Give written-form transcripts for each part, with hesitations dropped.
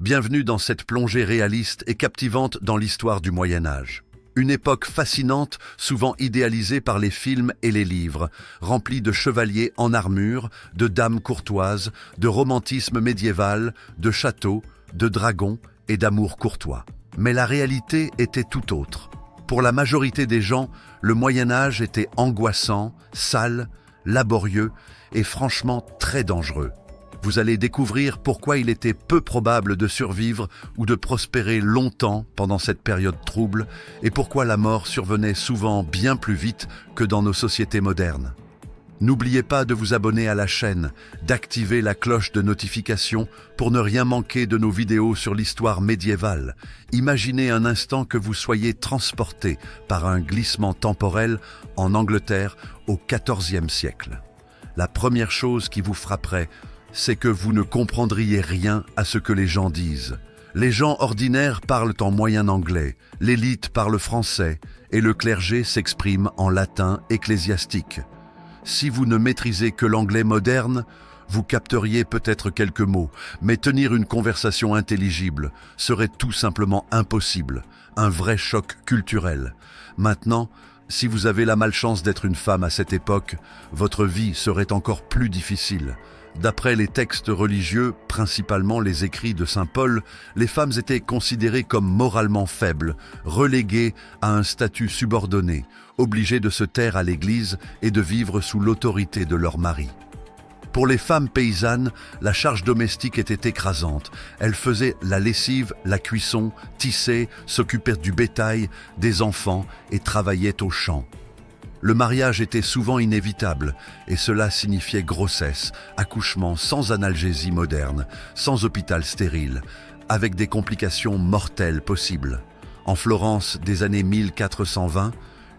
Bienvenue dans cette plongée réaliste et captivante dans l'histoire du Moyen-Âge. Une époque fascinante, souvent idéalisée par les films et les livres, remplie de chevaliers en armure, de dames courtoises, de romantisme médiéval, de châteaux, de dragons et d'amour courtois. Mais la réalité était tout autre. Pour la majorité des gens, le Moyen-Âge était angoissant, sale, laborieux et franchement très dangereux. Vous allez découvrir pourquoi il était peu probable de survivre ou de prospérer longtemps pendant cette période trouble et pourquoi la mort survenait souvent bien plus vite que dans nos sociétés modernes. N'oubliez pas de vous abonner à la chaîne, d'activer la cloche de notification pour ne rien manquer de nos vidéos sur l'histoire médiévale. Imaginez un instant que vous soyez transporté par un glissement temporel en Angleterre au XIVe siècle. La première chose qui vous frapperait, c'est que vous ne comprendriez rien à ce que les gens disent. Les gens ordinaires parlent en moyen anglais, l'élite parle français et le clergé s'exprime en latin ecclésiastique. Si vous ne maîtrisez que l'anglais moderne, vous capteriez peut-être quelques mots, mais tenir une conversation intelligible serait tout simplement impossible, un vrai choc culturel. Maintenant, si vous avez la malchance d'être une femme à cette époque, votre vie serait encore plus difficile. D'après les textes religieux, principalement les écrits de saint Paul, les femmes étaient considérées comme moralement faibles, reléguées à un statut subordonné, obligées de se taire à l'église et de vivre sous l'autorité de leur mari. Pour les femmes paysannes, la charge domestique était écrasante. Elles faisaient la lessive, la cuisson, tissaient, s'occupaient du bétail, des enfants et travaillaient aux champs. Le mariage était souvent inévitable et cela signifiait grossesse, accouchement sans analgésie moderne, sans hôpital stérile, avec des complications mortelles possibles. En Florence des années 1420,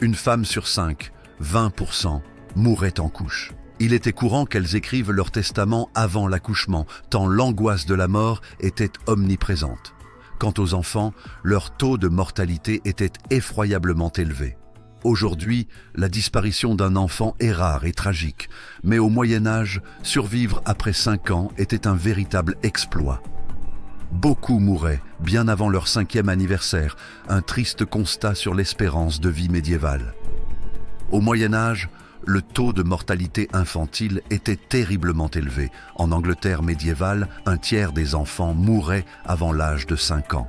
une femme sur 5, 20%, mourait en couche. Il était courant qu'elles écrivent leur testament avant l'accouchement, tant l'angoisse de la mort était omniprésente. Quant aux enfants, leur taux de mortalité était effroyablement élevé. Aujourd'hui, la disparition d'un enfant est rare et tragique, mais au Moyen-Âge, survivre après 5 ans était un véritable exploit. Beaucoup mouraient bien avant leur 5e anniversaire, un triste constat sur l'espérance de vie médiévale. Au Moyen-Âge, le taux de mortalité infantile était terriblement élevé. En Angleterre médiévale, un tiers des enfants mouraient avant l'âge de 5 ans.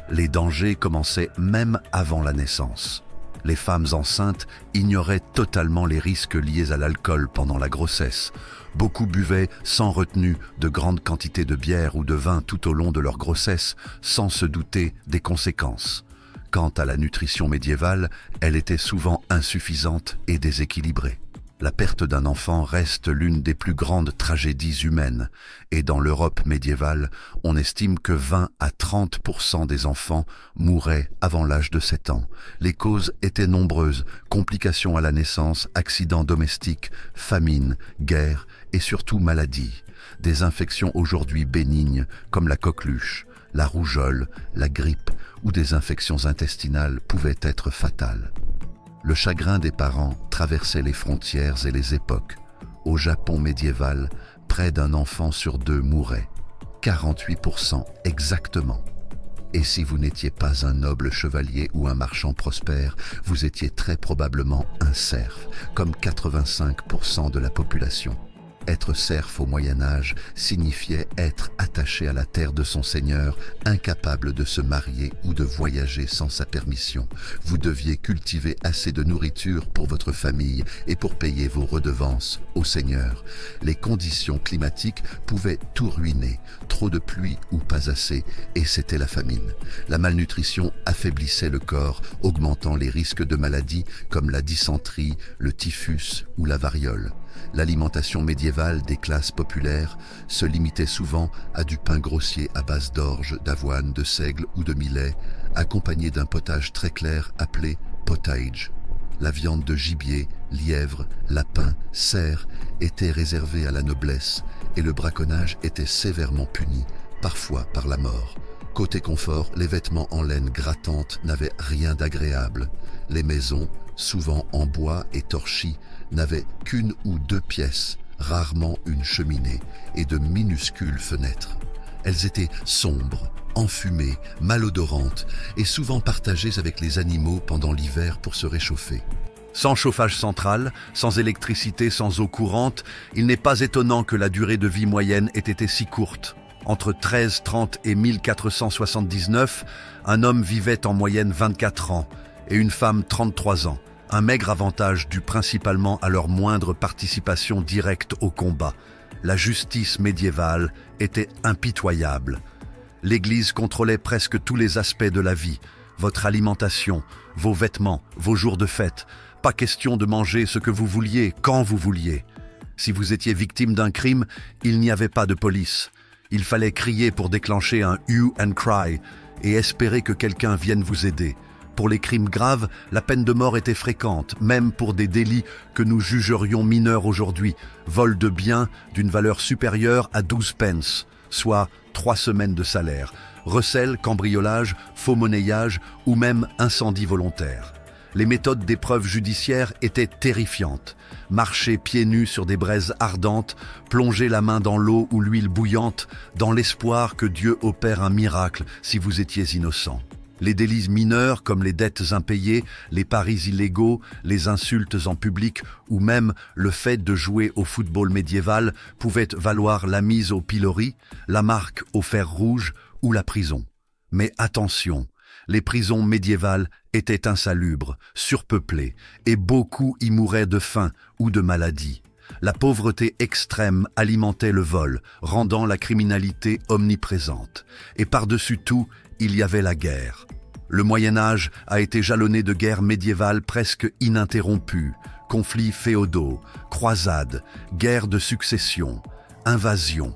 Les dangers commençaient même avant la naissance. Les femmes enceintes ignoraient totalement les risques liés à l'alcool pendant la grossesse. Beaucoup buvaient sans retenue de grandes quantités de bière ou de vin tout au long de leur grossesse, sans se douter des conséquences. Quant à la nutrition médiévale, elle était souvent insuffisante et déséquilibrée. La perte d'un enfant reste l'une des plus grandes tragédies humaines, et dans l'Europe médiévale, on estime que 20 à 30% des enfants mouraient avant l'âge de 7 ans. Les causes étaient nombreuses, complications à la naissance, accidents domestiques, famine, guerre et surtout maladies. Des infections aujourd'hui bénignes comme la coqueluche, la rougeole, la grippe ou des infections intestinales pouvaient être fatales. Le chagrin des parents traversait les frontières et les époques. Au Japon médiéval, près d'un enfant sur 2 mourait. 48% exactement. Et si vous n'étiez pas un noble chevalier ou un marchand prospère, vous étiez très probablement un serf, comme 85% de la population. Être serf au Moyen-Âge signifiait être attaché à la terre de son seigneur, incapable de se marier ou de voyager sans sa permission. Vous deviez cultiver assez de nourriture pour votre famille et pour payer vos redevances au seigneur. Les conditions climatiques pouvaient tout ruiner, trop de pluie ou pas assez, et c'était la famine. La malnutrition affaiblissait le corps, augmentant les risques de maladies comme la dysenterie, le typhus ou la variole. L'alimentation médiévale des classes populaires se limitait souvent à du pain grossier à base d'orge, d'avoine, de seigle ou de millet, accompagné d'un potage très clair appelé pottage. La viande de gibier, lièvre, lapin, cerf était réservée à la noblesse et le braconnage était sévèrement puni, parfois par la mort. Côté confort, les vêtements en laine grattante n'avaient rien d'agréable. Les maisons, souvent en bois et torchis, n'avaient qu'une ou 2 pièces, rarement une cheminée et de minuscules fenêtres. Elles étaient sombres, enfumées, malodorantes et souvent partagées avec les animaux pendant l'hiver pour se réchauffer. Sans chauffage central, sans électricité, sans eau courante, il n'est pas étonnant que la durée de vie moyenne ait été si courte. Entre 1330 et 1479, un homme vivait en moyenne 24 ans et une femme 33 ans. Un maigre avantage dû principalement à leur moindre participation directe au combat. La justice médiévale était impitoyable. L'Église contrôlait presque tous les aspects de la vie. Votre alimentation, vos vêtements, vos jours de fête. Pas question de manger ce que vous vouliez, quand vous vouliez. Si vous étiez victime d'un crime, il n'y avait pas de police. Il fallait crier pour déclencher un hue and cry et espérer que quelqu'un vienne vous aider. Pour les crimes graves, la peine de mort était fréquente, même pour des délits que nous jugerions mineurs aujourd'hui. Vol de biens d'une valeur supérieure à 12 pence, soit 3 semaines de salaire. Recel, cambriolage, faux monnayage ou même incendie volontaire. Les méthodes d'épreuve judiciaire étaient terrifiantes. Marcher pieds nus sur des braises ardentes, plonger la main dans l'eau ou l'huile bouillante, dans l'espoir que Dieu opère un miracle si vous étiez innocent. Les délits mineurs comme les dettes impayées, les paris illégaux, les insultes en public ou même le fait de jouer au football médiéval pouvaient valoir la mise au pilori, la marque au fer rouge ou la prison. Mais attention, les prisons médiévales étaient insalubres, surpeuplées, et beaucoup y mouraient de faim ou de maladie. La pauvreté extrême alimentait le vol, rendant la criminalité omniprésente. Et par-dessus tout, il y avait la guerre. Le Moyen-Âge a été jalonné de guerres médiévales presque ininterrompues, conflits féodaux, croisades, guerres de succession, invasions.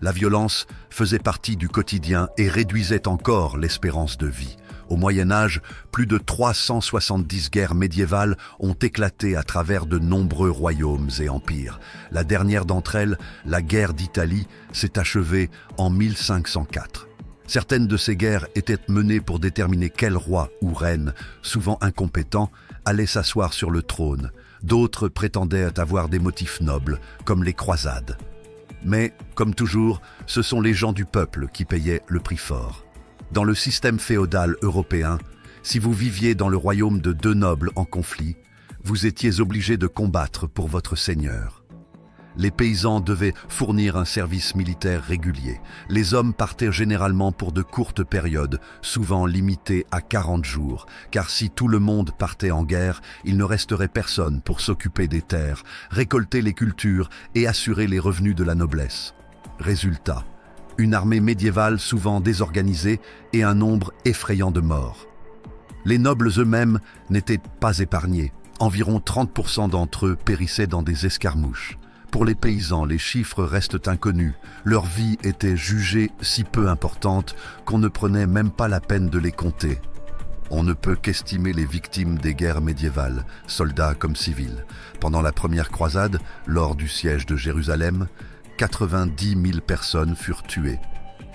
La violence faisait partie du quotidien et réduisait encore l'espérance de vie. Au Moyen-Âge, plus de 370 guerres médiévales ont éclaté à travers de nombreux royaumes et empires. La dernière d'entre elles, la guerre d'Italie, s'est achevée en 1504. Certaines de ces guerres étaient menées pour déterminer quel roi ou reine, souvent incompétent, allait s'asseoir sur le trône. D'autres prétendaient avoir des motifs nobles, comme les croisades. Mais, comme toujours, ce sont les gens du peuple qui payaient le prix fort. Dans le système féodal européen, si vous viviez dans le royaume de deux nobles en conflit, vous étiez obligé de combattre pour votre seigneur. Les paysans devaient fournir un service militaire régulier. Les hommes partaient généralement pour de courtes périodes, souvent limitées à 40 jours, car si tout le monde partait en guerre, il ne resterait personne pour s'occuper des terres, récolter les cultures et assurer les revenus de la noblesse. Résultat, une armée médiévale souvent désorganisée et un nombre effrayant de morts. Les nobles eux-mêmes n'étaient pas épargnés. Environ 30% d'entre eux périssaient dans des escarmouches. Pour les paysans, les chiffres restent inconnus. Leur vie était jugée si peu importante qu'on ne prenait même pas la peine de les compter. On ne peut qu'estimer les victimes des guerres médiévales, soldats comme civils. Pendant la première croisade, lors du siège de Jérusalem, 90 000 personnes furent tuées.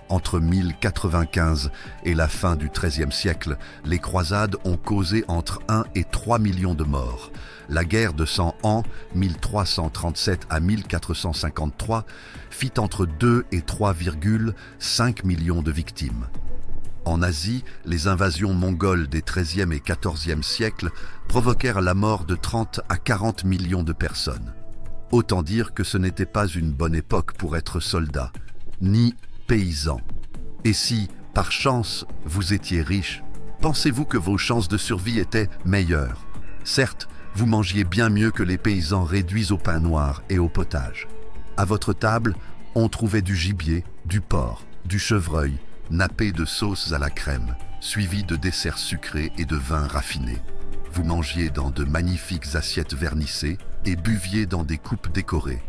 Entre 1095 et la fin du XIIIe siècle, les croisades ont causé entre 1 et 3 millions de morts. La guerre de 100 ans, 1337 à 1453, fit entre 2 et 3,5 millions de victimes. En Asie, les invasions mongoles des XIIIe et XIVe siècles provoquèrent la mort de 30 à 40 millions de personnes. Autant dire que ce n'était pas une bonne époque pour être soldat, ni paysan. Et si, par chance, vous étiez riche, pensez-vous que vos chances de survie étaient meilleures? Certes, vous mangiez bien mieux que les paysans réduits au pain noir et au potage. À votre table, on trouvait du gibier, du porc, du chevreuil, nappé de sauces à la crème, suivi de desserts sucrés et de vins raffinés. Vous mangiez dans de magnifiques assiettes vernissées et buviez dans des coupes décorées.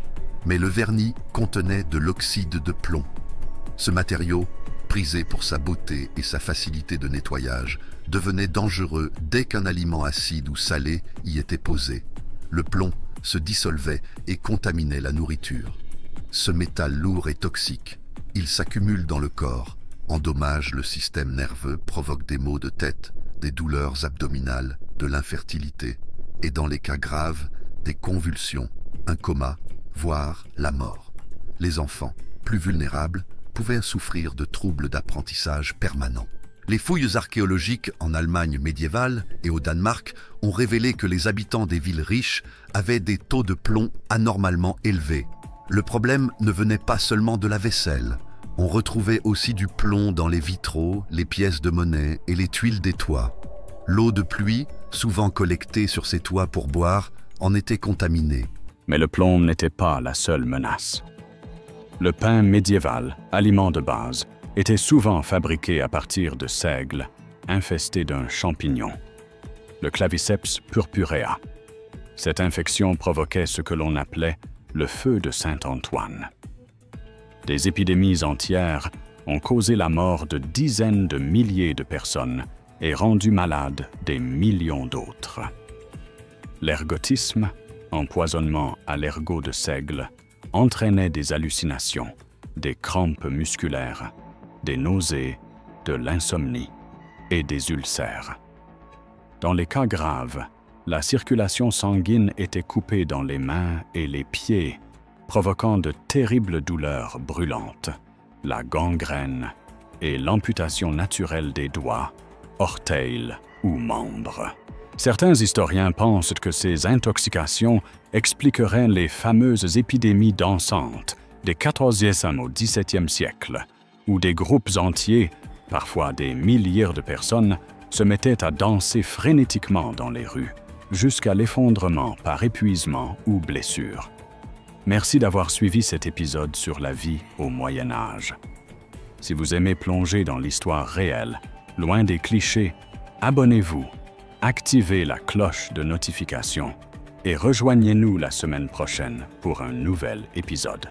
Mais le vernis contenait de l'oxyde de plomb. Ce matériau, prisé pour sa beauté et sa facilité de nettoyage, devenait dangereux dès qu'un aliment acide ou salé y était posé. Le plomb se dissolvait et contaminait la nourriture. Ce métal lourd et toxique, il s'accumule dans le corps, endommage le système nerveux, provoque des maux de tête, des douleurs abdominales, de l'infertilité et dans les cas graves, des convulsions, un coma, voire la mort. Les enfants, plus vulnérables, pouvaient souffrir de troubles d'apprentissage permanents. Les fouilles archéologiques en Allemagne médiévale et au Danemark ont révélé que les habitants des villes riches avaient des taux de plomb anormalement élevés. Le problème ne venait pas seulement de la vaisselle. On retrouvait aussi du plomb dans les vitraux, les pièces de monnaie et les tuiles des toits. L'eau de pluie, souvent collectée sur ces toits pour boire, en était contaminée. Mais le plomb n'était pas la seule menace. Le pain médiéval, aliment de base, était souvent fabriqué à partir de seigle, infesté d'un champignon, le Claviceps purpurea. Cette infection provoquait ce que l'on appelait le feu de Saint-Antoine. Des épidémies entières ont causé la mort de dizaines de milliers de personnes et rendu malades des millions d'autres. L'ergotisme, empoisonnement à l'ergot de seigle, entraînait des hallucinations, des crampes musculaires, des nausées, de l'insomnie et des ulcères. Dans les cas graves, la circulation sanguine était coupée dans les mains et les pieds, provoquant de terribles douleurs brûlantes, la gangrène et l'amputation naturelle des doigts, orteils ou membres. Certains historiens pensent que ces intoxications expliqueraient les fameuses épidémies dansantes des XIVe au XVIIe siècle, où des groupes entiers, parfois des milliers de personnes, se mettaient à danser frénétiquement dans les rues, jusqu'à l'effondrement par épuisement ou blessure. Merci d'avoir suivi cet épisode sur la vie au Moyen Âge. Si vous aimez plonger dans l'histoire réelle, loin des clichés, abonnez-vous, activez la cloche de notification et rejoignez-nous la semaine prochaine pour un nouvel épisode.